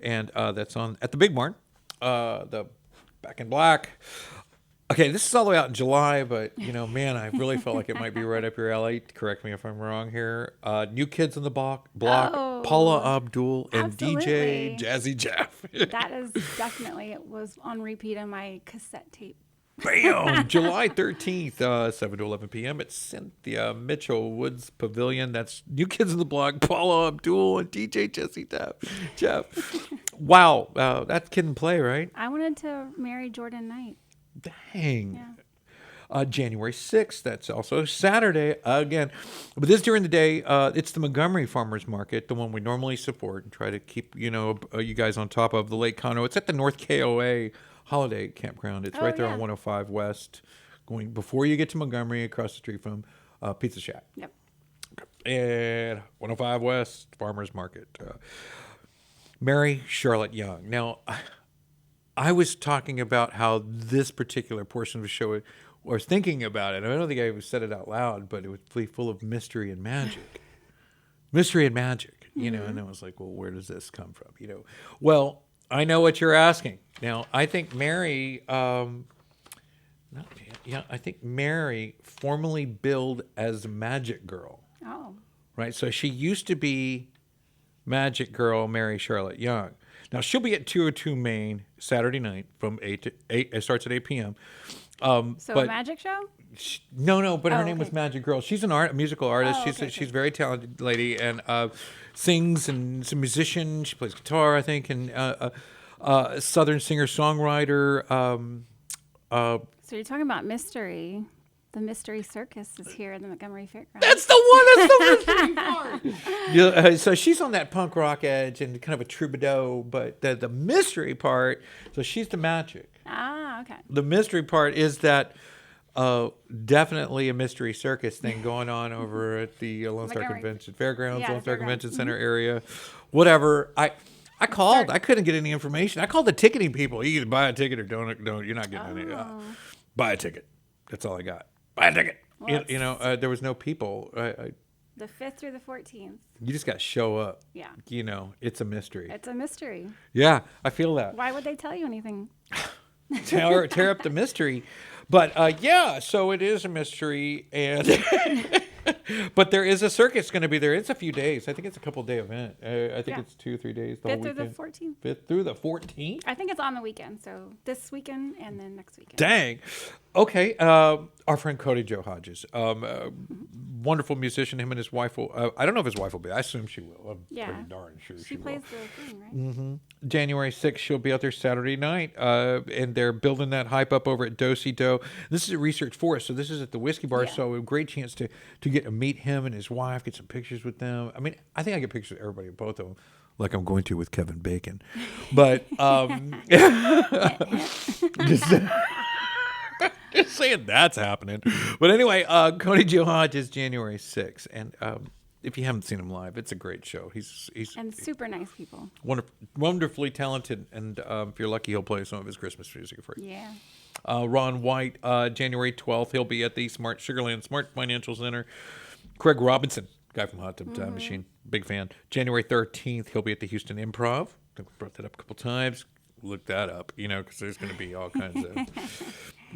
And that's on at the Big Barn. The Back in Black. Okay, this is all the way out in July, but, you know, man, I really felt like it might be right up your alley. Correct me if I'm wrong here. New Kids on the Block, Paula Abdul, and DJ Absolutely. Jazzy Jeff. That is definitely, it was on repeat on my cassette tape. Bam! July 13th, 7 to 11 p.m. at Cynthia Mitchell Woods Pavilion. That's New Kids on the Block, Paula Abdul, and DJ Jesse Jeff. Wow, that kid and play, right? I wanted to marry Jordan Knight. Dang. Yeah. January 6th, that's also Saturday again. But this during the day, it's the Montgomery Farmers Market, the one we normally support and try to keep, you know, you guys on top of the Lake Conroe. It's at the North KOA Holiday Campground. It's right there on 105 West, going before you get to Montgomery, across the street from Pizza Shack. Yep. And 105 West Farmers Market. Mary Charlotte Young. Now, I was talking about how this particular portion of the show, or thinking about it. I don't think I said it out loud, but it was full of mystery and magic. Mystery and magic, you know. And I was like, well, where does this come from? You know, well, I know what you're asking. Now, I think Mary, I think Mary formerly billed as Magic Girl. Oh. Right, so she used to be Magic Girl Mary Charlotte Young. Now, she'll be at 202 Main Saturday night from 8 to 8. It starts at 8 p.m. So a magic show? No, but her name okay. was Magic Girl. She's a musical artist. She's a very talented lady and sings, and is a musician. She plays guitar, I think, and Southern singer-songwriter. So you're talking about mystery. The Mystery Circus is here in the Montgomery Fairgrounds. That's the one. That's the mystery part. Yeah, so she's on that punk rock edge and kind of a troubadour, but the mystery part. So she's the magic. Ah, okay. The mystery part is that Definitely a mystery circus thing going on over at the Lone Star Montgomery. Convention Fairgrounds, Yeah, Lone Star Fairgrounds. Convention Center area, whatever. I called. I couldn't get any information. I called the ticketing people. You either buy a ticket or don't. You're not getting any. Buy a ticket. That's all I got. Buy a ticket. Well, There was no people. The 5th through the 14th. You just got to show up. Yeah. It's a mystery. It's a mystery. Yeah, I feel that. Why would they tell you anything? tear up the mystery. But yeah, so it is a mystery, and but there is a circus going to be there. It's a few days. I think it's a couple-day event. I think it's 2-3 days. The 5th whole through the weekend. 14th. 5th through the 14th. I think it's on the weekend. So this weekend and then next weekend. Dang. Okay. Our friend Cody Joe Hodges, wonderful musician. Him and his wife will. I don't know if his wife will be. I assume she will. I'm pretty darn sure she plays will. the thing, right? January 6th, she'll be out there Saturday night, and they're building that hype up over at Do Si Do. This is at Research Forest, so this is at the Whiskey Bar, so a great chance to get to meet him and his wife, get some pictures with them. I mean, I think I get pictures with everybody, both of them, like I'm going to with Kevin Bacon. But just saying that's happening. But anyway, Cody Joe Hodges, January 6th, and if you haven't seen him live, it's a great show. He's And super nice people. wonderfully talented, and if you're lucky, he'll play some of his Christmas music for you. Yeah. Ron White, January 12th, he'll be at the Sugarland Smart Financial Center. Craig Robinson, guy from Hot Tub Time Machine, big fan. January 13th, he'll be at the Houston Improv. I think we brought that up a couple times. Look that up, because there's going to be all kinds of,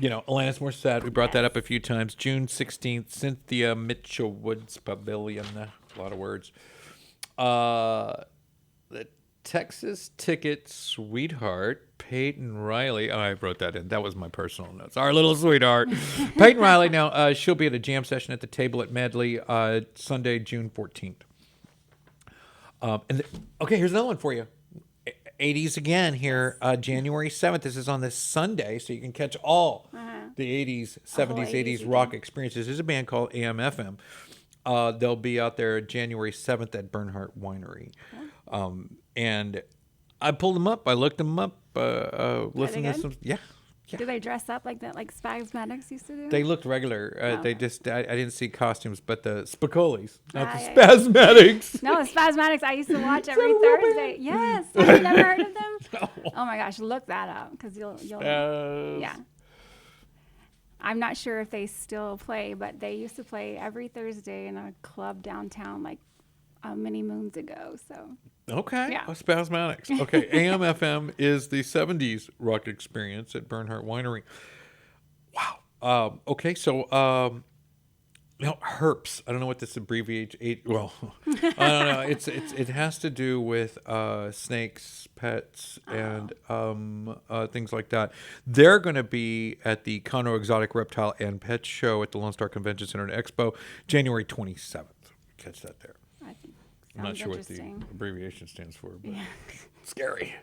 Alanis Morissette. We brought that up a few times. June 16th, Cynthia Mitchell Woods Pavilion. A lot of words. The Texas Ticket Sweetheart, Peyton Riley. Oh, I wrote that in. That was my personal notes. Our little sweetheart. Peyton Riley. Now, she'll be at a jam session at the table at Medley Sunday, June 14th. Okay, here's another one for you. 80s again here, January 7th. This is on this Sunday, so you can catch all the 80s, 70s, 80s rock experiences. There's a band called AM/FM. They'll be out there January 7th at Bernhardt Winery. And I pulled them up. I looked them up, listened to some. Yeah. Do they dress up like that, like Spasmatics used to do? They looked regular. They just, I didn't see costumes, but the Spicolis, not the yeah. Spasmatics. No, Spasmatics I used to watch every Thursday. Yes. Have you never heard of them? No. Oh my gosh, look that up because you'll yeah. I'm not sure if they still play, but they used to play every Thursday in a club downtown like many moons ago. So. Okay. Yeah. Spasmatics. Okay. AM/FM is the 70s rock experience at Bernhardt Winery. Wow. Okay. So, HERPS. I don't know what this abbreviates. Well, I don't know. It has to do with snakes, pets, and things like that. They're going to be at the Conroe Exotic Reptile and Pet Show at the Lone Star Convention Center in Expo, January 27th. Catch that there. I think. I'm not sure what the abbreviation stands for, but scary.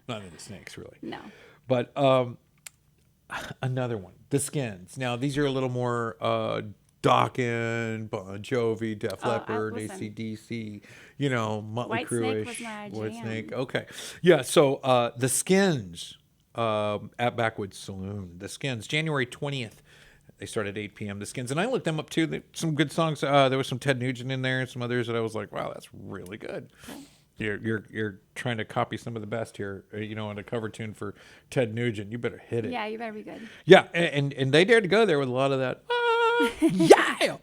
Not into snakes, really. No. But another one, the Skins. Now, these are a little more Dokken, Bon Jovi, Def Leppard, AC/DC, Motley Crue-ish. Whitesnake. Okay. Yeah, so the Skins at Backwoods Saloon. The Skins, January 20th. They start at 8 p.m. The Skins, and I looked them up too. Some good songs. There was some Ted Nugent in there, and some others that I was like, "Wow, that's really good." Okay. You're trying to copy some of the best here, on a cover tune for Ted Nugent. You better hit it. Yeah, you better be good. Yeah, and they dared to go there with a lot of that. Yeah,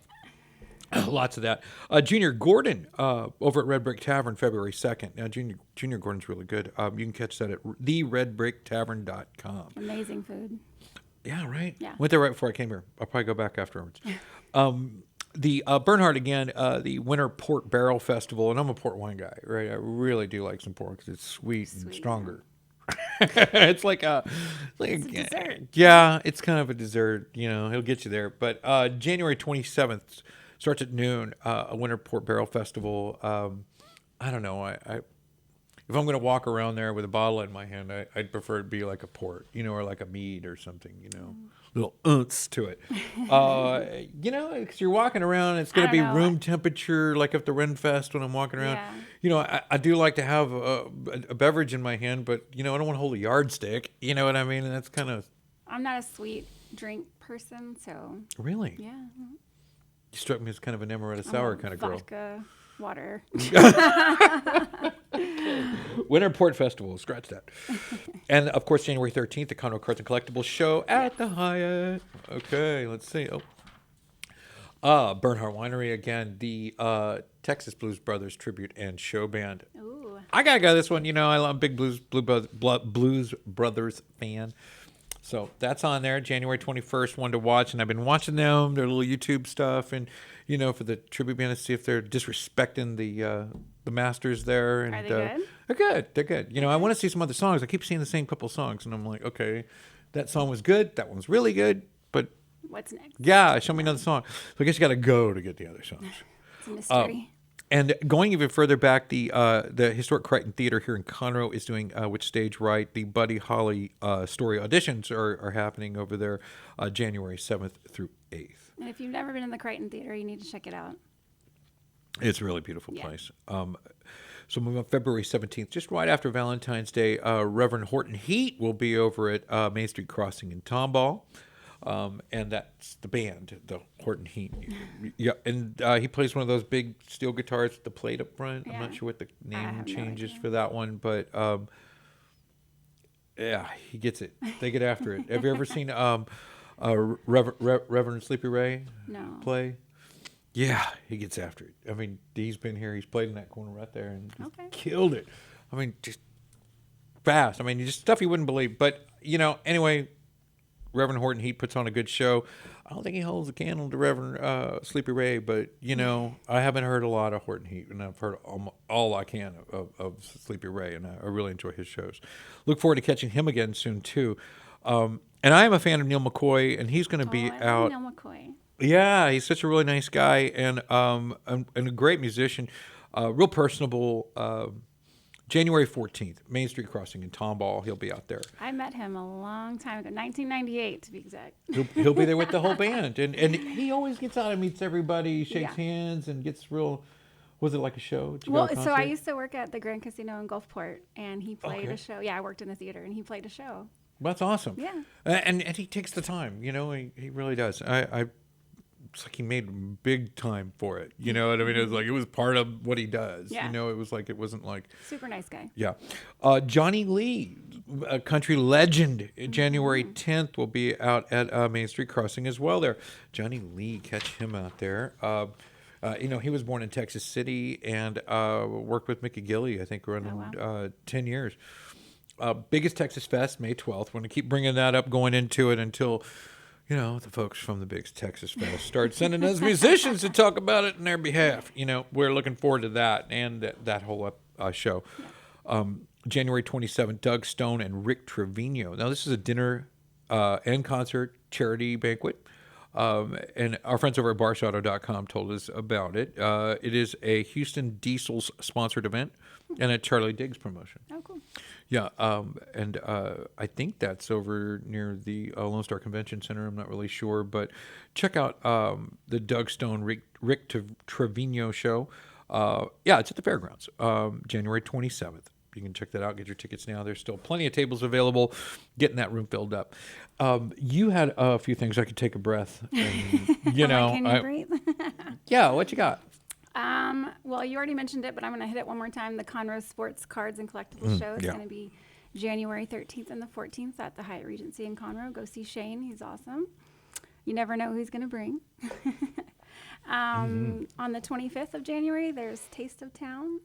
lots of that. Junior Gordon over at Red Brick Tavern, February 2nd. Now, Junior Gordon's really good. You can catch that at theredbricktavern.com. Amazing food. Yeah, right. Yeah. Went there right before I came here. I'll probably go back afterwards. The Bernhardt again, the Winter Port Barrel Festival, and I'm a port wine guy, right? I really do like some port because it's sweet and stronger. It's like a dessert. Yeah, it's kind of a dessert. It'll get you there. But January 27th starts at noon. A Winter Port Barrel Festival. I don't know. If I'm going to walk around there with a bottle in my hand, I'd prefer it to be like a port, or like a mead or something, little ounce to it. Because you're walking around, it's going to be room temperature, like at the Renfest when I'm walking around. Yeah. I do like to have a beverage in my hand, but, I don't want to hold a yardstick. You know what I mean? And that's kind of... I'm not a sweet drink person, so Really? yeah. You struck me as kind of an amaretto I'm sour a kind of girl. vodka, water. Winter Port Festival, scratch that. And of course, January 13th, the Conroe Cards and Collectibles show at the Hyatt. Okay, let's see. Bernhardt Winery again, the Texas Blues Brothers tribute and show band. Ooh. I gotta go this one. You know, I'm a big Blues Brothers fan. So that's on there, January 21st, one to watch. And I've been watching them, their little YouTube stuff, and, you know, for the tribute band to see if they're disrespecting the masters there. And, Are they good? They're good. They're good. You know, I want to see some other songs. I keep seeing the same couple songs, and I'm like, okay, that song was good. That one's really good. But, What's next? yeah, show me another song. So I guess you got to go to get the other songs. It's a mystery. And going even further back, the Historic Crichton Theater here in Conroe is doing Which Stage Right. The Buddy Holly story auditions are happening over there January 7th through 8th. And if you've never been in the Crichton Theater, you need to check it out. It's a really beautiful Yeah. place. So moving on February 17th, just right after Valentine's Day, Reverend Horton Heat will be over at Main Street Crossing in Tomball. And that's the band, the Horton Heat. Yeah, and he plays one of those big steel guitars with the plate up front. I'm Yeah. not sure what the name have no change is idea. for that one, but yeah, he gets it. They get after it. Have you ever seen Reverend Sleepy Ray No. play? Yeah, he gets after it. I mean, he's been here. He's played in that corner right there and just Okay. killed it. I mean, just fast. I mean, just stuff you wouldn't believe. But, you know, anyway, Reverend Horton Heat puts on a good show. I don't think he holds a candle to Reverend Sleepy Ray, but, you know, I haven't heard a lot of Horton Heat, and I've heard all I can of Sleepy Ray, and I really enjoy his shows. Look forward to catching him again soon, too. And I am a fan of Neil McCoy, and he's going to be I out. love Neil McCoy. Yeah, he's such a really nice guy and a great musician, real personable. January 14th, Main Street Crossing in Tomball. He'll be out there. I met him a long time ago, 1998 to be exact. He'll be there with the whole band, and he always gets out and meets everybody, shakes Yeah. hands, and gets real. Was it like a show? Did you go Well, to a so I concert? used to work at the Grand Casino in Gulfport, and he played Okay. a show. Yeah, I worked in the theater, and he played a show. Well, that's awesome. Yeah. And he takes the time. You know, he really does. It's like he made big time for it. You know what I mean? It was like it was part of what he does. Yeah. You know, it wasn't like. Super nice guy. Yeah. Johnny Lee, a country legend, January 10th will be out at Main Street Crossing as well there. Johnny Lee, catch him out there. You know, he was born in Texas City and worked with Mickey Gilley, I think, around 10 years. Biggest Texas Fest, May 12th. We're going to keep bringing that up going into it until, you know, the folks from the Big Texas Fest start sending us musicians to talk about it in their behalf. You know, we're looking forward to that and that whole show. January 27th, Doug Stone and Rick Trevino. Now, this is a dinner and concert charity banquet. And our friends over at barshauto.com told us about it. It is a Houston Diesel's sponsored event and a Charlie Diggs promotion. Oh, cool. Yeah, and I think that's over near the Lone Star Convention Center. I'm not really sure, but check out the Doug Stone Rick Trevino show. Yeah, it's at the fairgrounds, January 27th. You can check that out. Get your tickets now. There's still plenty of tables available. Getting that room filled up. You had a few things. I could take a breath. And, you know, Can you breathe? yeah. What you got? Well, you already mentioned it, but I'm going to hit it one more time. The Conroe Sports Cards and Collectibles show is yeah. going to be January 13th and the 14th at the Hyatt Regency in Conroe. Go see Shane. He's awesome. You never know who he's going to bring. On the 25th of January, there's Taste of Town.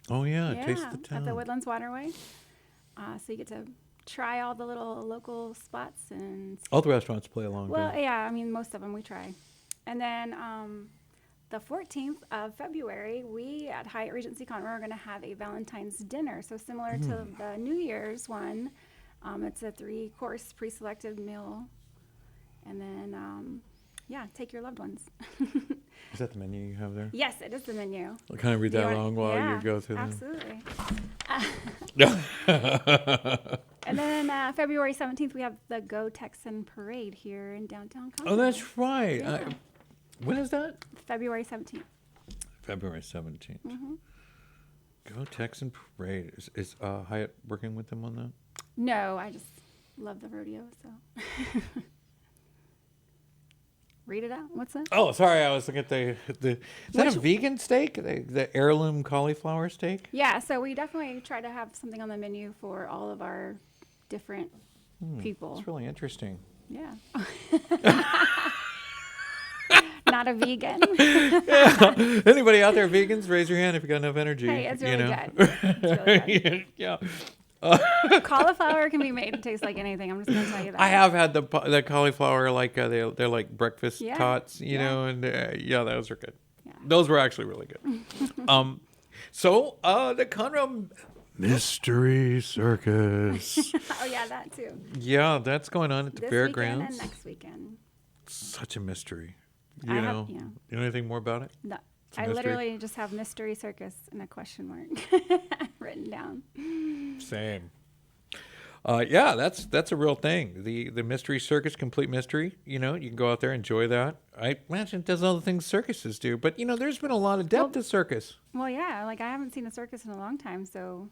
Oh yeah, Taste the at Town. the Woodlands Waterway. So you get to try all the little local spots and. All the restaurants play along. Well, don't they? yeah, I mean most of them we try, and then the 14th of February, we at Hyatt Regency Conroe are going to have a Valentine's dinner. So similar to the New Year's one, it's a 3-course pre-selected meal, and then take your loved ones. Is that the menu you have there? Yes, it is the menu. I'll kind of read Do you that want- along while yeah, you go through absolutely. them. And then February 17th, we have the Go Texan Parade here in downtown Conroe. Oh, that's right. Yeah. When is that? February 17th. February 17th. Go Texan Parade. Is Hyatt working with them on that? No, I just love the rodeo, so. Read it out. What's that? Oh, sorry. I was looking at is that a vegan steak? The heirloom cauliflower steak? Yeah, so we definitely try to have something on the menu for all of our different people. That's really interesting. Yeah. Not a vegan. Anybody out there vegans? Raise your hand if you got enough energy. Hey, it's really you know? good. It's really good. Yeah. Cauliflower can be made to taste like anything. I'm just going to tell you that. I have had the cauliflower they're like breakfast Yeah. tots, you know, and those are good. Yeah. Those were actually really good. So the Conroe Mystery Circus. Oh, yeah, that too. Yeah, that's going on at the This fairgrounds. weekend and next weekend. Such a mystery. I You have- know, yeah. you know anything more about it? No, a I mystery? literally just have Mystery Circus and a question mark written down. Same. Yeah, that's a real thing. The Mystery Circus, complete mystery. You know, you can go out there, enjoy that. I imagine it does all the things circuses do. But, you know, there's been a lot of depth to circus. Well, yeah, like I haven't seen a circus in a long time, so.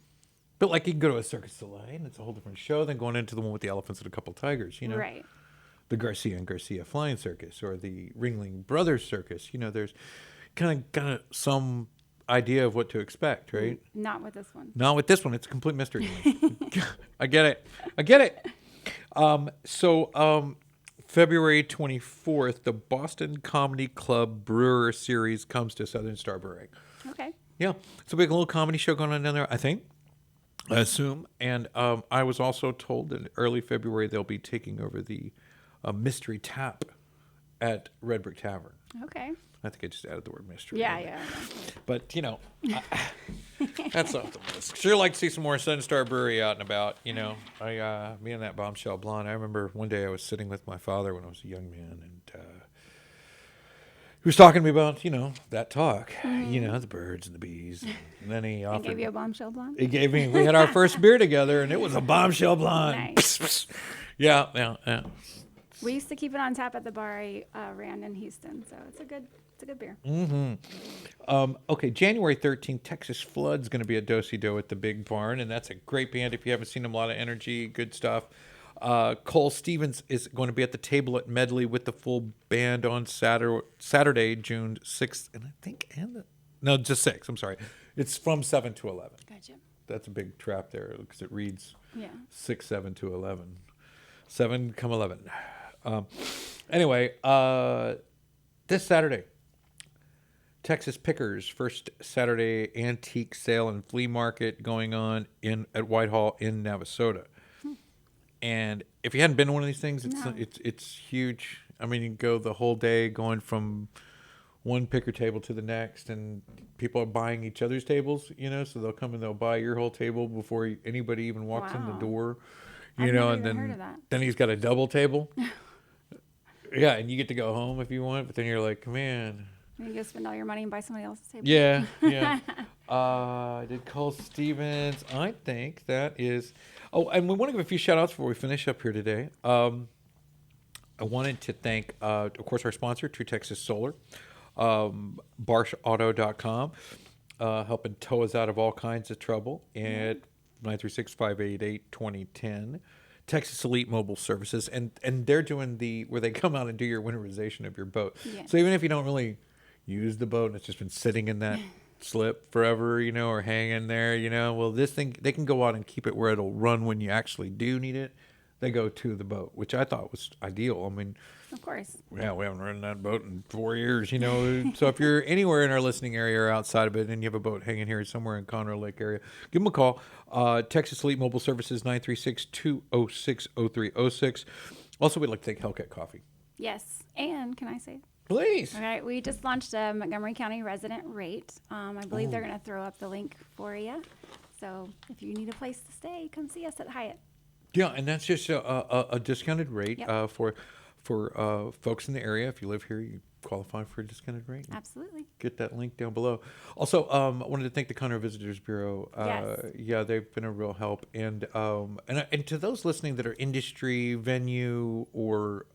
But, like, you can go to a Circus Soleil, and it's a whole different show than going into the one with the elephants and a couple tigers, you know? Right. The Garcia and Garcia Flying Circus or the Ringling Brothers Circus. You know, there's kind of some idea of what to expect, right? Not with this one. Not with this one. It's a complete mystery. I get it. So February 24th, the Boston Comedy Club Brewer Series comes to Southern Star Brewing. Okay. Yeah. So we have a little comedy show going on down there, I think. I assume. And I was also told that in early February they'll be taking over the Mystery Tap at Red Brick Tavern. Okay. I think I just added the word mystery. Yeah, in there. yeah. But, you know, that's off the list. Sure like to see some more Sun Star Brewery out and about, you know. Me and that bombshell blonde, I remember one day I was sitting with my father when I was a young man, and he was talking to me about, you know, that talk, you know, the birds and the bees. And then he I offered. gave you a bombshell blonde? He gave me, we had our first beer together, and it was a bombshell blonde. Nice. Yeah. We used to keep it on tap at the bar I ran in Houston, so it's a good beer. Okay, January 13th, Texas Flood's going to be at Do-Si-Do at the Big Barn, and that's a great band. If you haven't seen them, a lot of energy, good stuff. Cole Stevens is going to be at the table at Medley with the full band on Saturday, June 6th, and I think, just 6th, I'm sorry. It's from 7 to 11. Gotcha. That's a big trap there because it reads Yeah. 6, 7 to 11. 7 come 11. Anyway, this Saturday, Texas Pickers, first Saturday antique sale and flea market going on at Whitehall in Navasota. And if you hadn't been to one of these things, it's huge. I mean, you can go the whole day going from one picker table to the next, and people are buying each other's tables, you know, so they'll come and they'll buy your whole table before anybody even walks in the Wow. door, I've know, never and even heard of that. then he's got a double table. Yeah, and you get to go home if you want, but then you're like, man. You go spend all your money and buy somebody else's table. Yeah. Did Cole Stevens, I think that is. Oh, and we want to give a few shout outs before we finish up here today. I wanted to thank, of course, our sponsor, True Texas Solar, barshauto.com, helping tow us out of all kinds of trouble at 936-588-2010. Texas Elite Mobile Services, and they're doing where they come out and do your winterization of your boat. Yeah. So even if you don't really use the boat and it's just been sitting in that slip forever, you know, or hanging there, you know, well, this thing, they can go out and keep it where it'll run when you actually do need it. They go to the boat, which I thought was ideal. I mean, Of course. yeah, we haven't ridden that boat in 4 years, you know. So if you're anywhere in our listening area or outside of it and you have a boat hanging here somewhere in Conroe Lake area, give them a call. Texas Elite Mobile Services, 936-206-0306. Also, we'd like to thank Hellcat Coffee. Yes. And can I say? Please. All right. We just launched a Montgomery County resident rate. I believe they're going to throw up the link for you. So if you need a place to stay, come see us at Hyatt. Yeah, and that's just a discounted rate Yep. for folks in the area. If you live here, you qualify for a discounted rate. Absolutely. Get that link down below. Also, I wanted to thank the Conroe Visitors Bureau. Yes. Yeah, they've been a real help. And to those listening that are industry, venue, or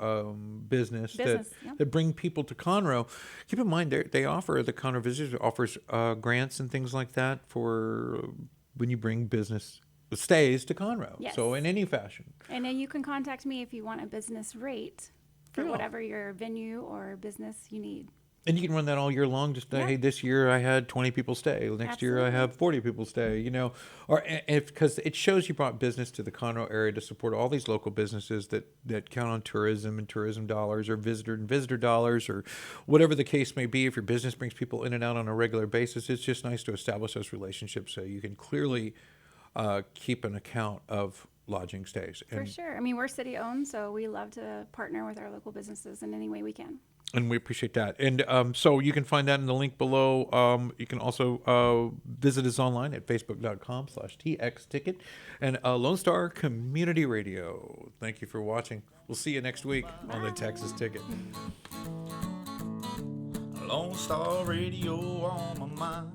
business yeah. that bring people to Conroe, keep in mind the Conroe Visitors offers grants and things like that for when you bring business stays to Conroe. Yes. So in any fashion. And then you can contact me if you want a business rate. for whatever your venue or business you need. And you can run that all year long. Just hey, this year I had 20 people stay. Next year I have 40 people stay. You know, or because it shows you brought business to the Conroe area to support all these local businesses that count on tourism and tourism dollars, or visitor dollars, or whatever the case may be. If your business brings people in and out on a regular basis, it's just nice to establish those relationships so you can clearly keep an account of lodging stays. For sure. I mean, we're city owned, so we love to partner with our local businesses in any way we can. And we appreciate that. And so you can find that in the link below. You can also visit us online at facebook.com/txticket and Lone Star Community Radio. Thank you for watching. We'll see you next week on the Texas Ticket. Lone Star Radio on my mind.